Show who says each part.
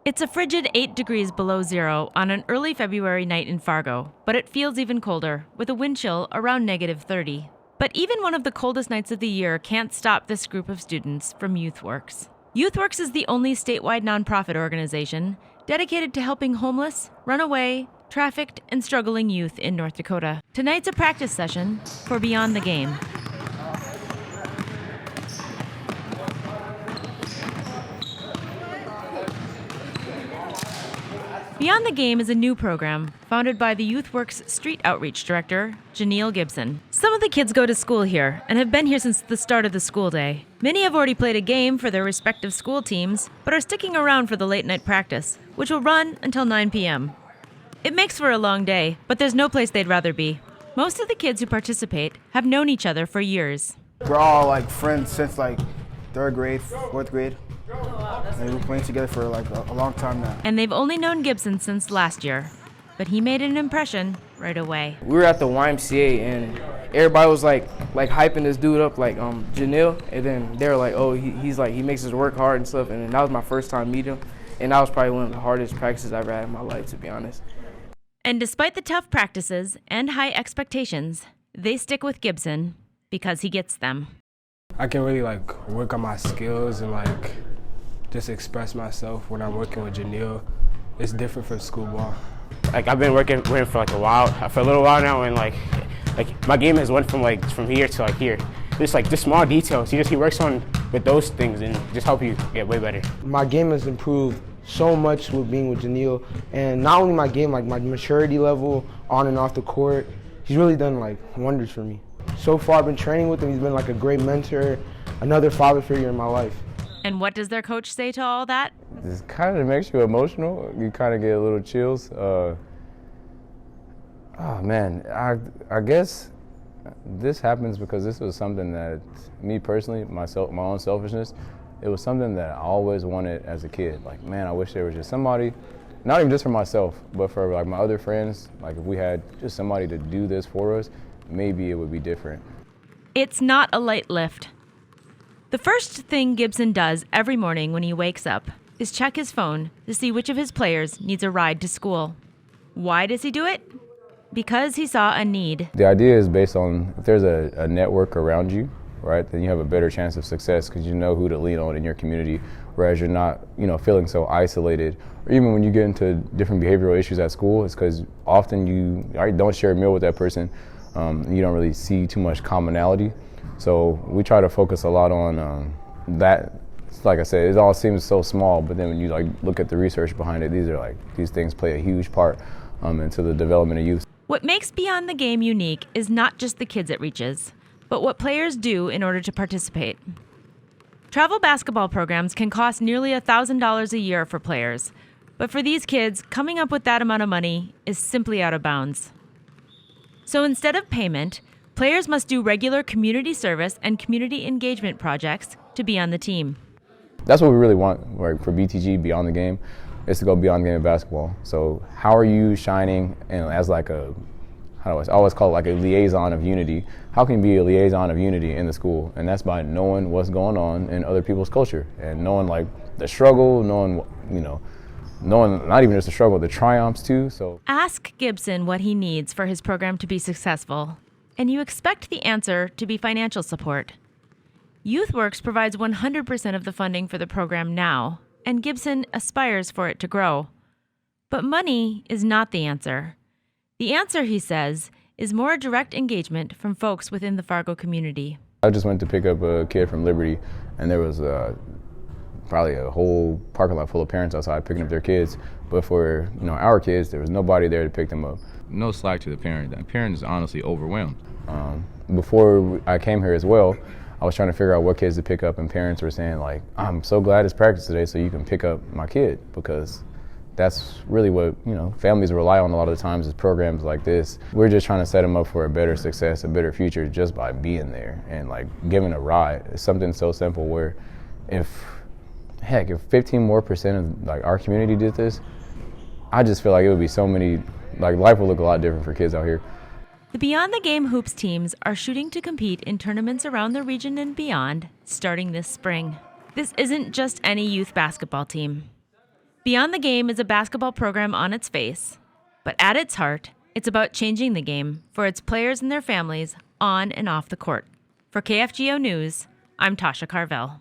Speaker 1: It's a frigid 8 degrees below zero on an early February night in Fargo, but it feels even colder, with a wind chill around -30. But even one of the coldest nights of the year can't stop this group of students from YouthWorks. YouthWorks is the only statewide nonprofit organization dedicated to helping homeless, runaway, trafficked, and struggling youth in North Dakota. Tonight's a practice session for Beyond the Game. Beyond the Game is a new program founded by the YouthWorks Street Outreach Director, Janille Gibson. Some of the kids go to school here and have been here since the start of the school day. Many have already played a game for their respective school teams, but are sticking around for the late night practice, which will run until 9 p.m. It makes for a long day, but there's no place they'd rather be. Most of the kids who participate have known each other for years.
Speaker 2: We're all friends since 3rd grade, 4th grade. And we've been playing together for a long time now.
Speaker 1: And they've only known Gibson since last year, but he made an impression right away.
Speaker 3: We were at the YMCA and everybody was like hyping this dude up, Janille, and then they were like, oh, he makes us work hard and stuff. And then that was my first time meeting him, and that was probably one of the hardest practices I've ever had in my life, to be honest.
Speaker 1: And despite the tough practices and high expectations, they stick with Gibson because he gets them.
Speaker 4: I can really work on my skills and just express myself when I'm working with Janille. It's different from school ball.
Speaker 5: I've been working with him for a little while now, and my game has went from here to here. Just small details. He works on with those things and just help you get way better.
Speaker 6: My game has improved so much with being with Janille, and not only my game, my maturity level on and off the court. He's really done wonders for me. So far, I've been training with him. He's been a great mentor, another father figure in my life.
Speaker 1: And what does their coach say to all that?
Speaker 7: It kind of makes you emotional. You kind of get a little chills. Oh man, I guess this happens because this was something that me personally, my own selfishness, it was something that I always wanted as a kid. Man, I wish there was just somebody, not even just for myself, but for my other friends. If we had just somebody to do this for us, maybe it would be different.
Speaker 1: It's not a light lift. The first thing Gibson does every morning when he wakes up is check his phone to see which of his players needs a ride to school. Why does he do it? Because he saw a need.
Speaker 7: The idea is based on if there's a network around you, right, then you have a better chance of success because you know who to lean on in your community, whereas you're not, feeling so isolated. Or even when you get into different behavioral issues at school, it's because often you don't share a meal with that person. You don't really see too much commonality. So we try to focus a lot on that. Like I said, it all seems so small, but then when you look at the research behind it, these things play a huge part into the development of youth.
Speaker 1: What makes Beyond the Game unique is not just the kids it reaches, but what players do in order to participate. Travel basketball programs can cost nearly $1,000 a year for players, but for these kids, coming up with that amount of money is simply out of bounds. So instead of payment, players must do regular community service and community engagement projects to be on the team.
Speaker 7: That's what we really want for BTG, Beyond the Game, is to go beyond the game of basketball. So how are you shining as I always call it a liaison of unity. How can you be a liaison of unity in the school? And that's by knowing what's going on in other people's culture and knowing the struggle, knowing not even just the struggle, the triumphs too. So
Speaker 1: ask Gibson what he needs for his program to be successful, and you expect the answer to be financial support. YouthWorks provides 100% of the funding for the program now, and Gibson aspires for it to grow. But money is not the answer. The answer, he says, is more direct engagement from folks within the Fargo community.
Speaker 7: I just went to pick up a kid from Liberty, and there was probably a whole parking lot full of parents outside picking up their kids. But for our kids, there was nobody there to pick them up.
Speaker 8: No slack to the parent. The parent is honestly overwhelmed.
Speaker 7: Before I came here as well, I was trying to figure out what kids to pick up, and parents were saying I'm so glad it's practice today so you can pick up my kid, because that's really what families rely on a lot of the times, is programs like this. We're just trying to set them up for a better success, a better future, just by being there and giving a ride. It's something so simple where if 15% more of our community did this, I just feel it would be so many, life would look a lot different for kids out here.
Speaker 1: The Beyond the Game Hoops teams are shooting to compete in tournaments around the region and beyond starting this spring. This isn't just any youth basketball team. Beyond the Game is a basketball program on its face, but at its heart, it's about changing the game for its players and their families on and off the court. For KFGO News, I'm Tasha Carvell.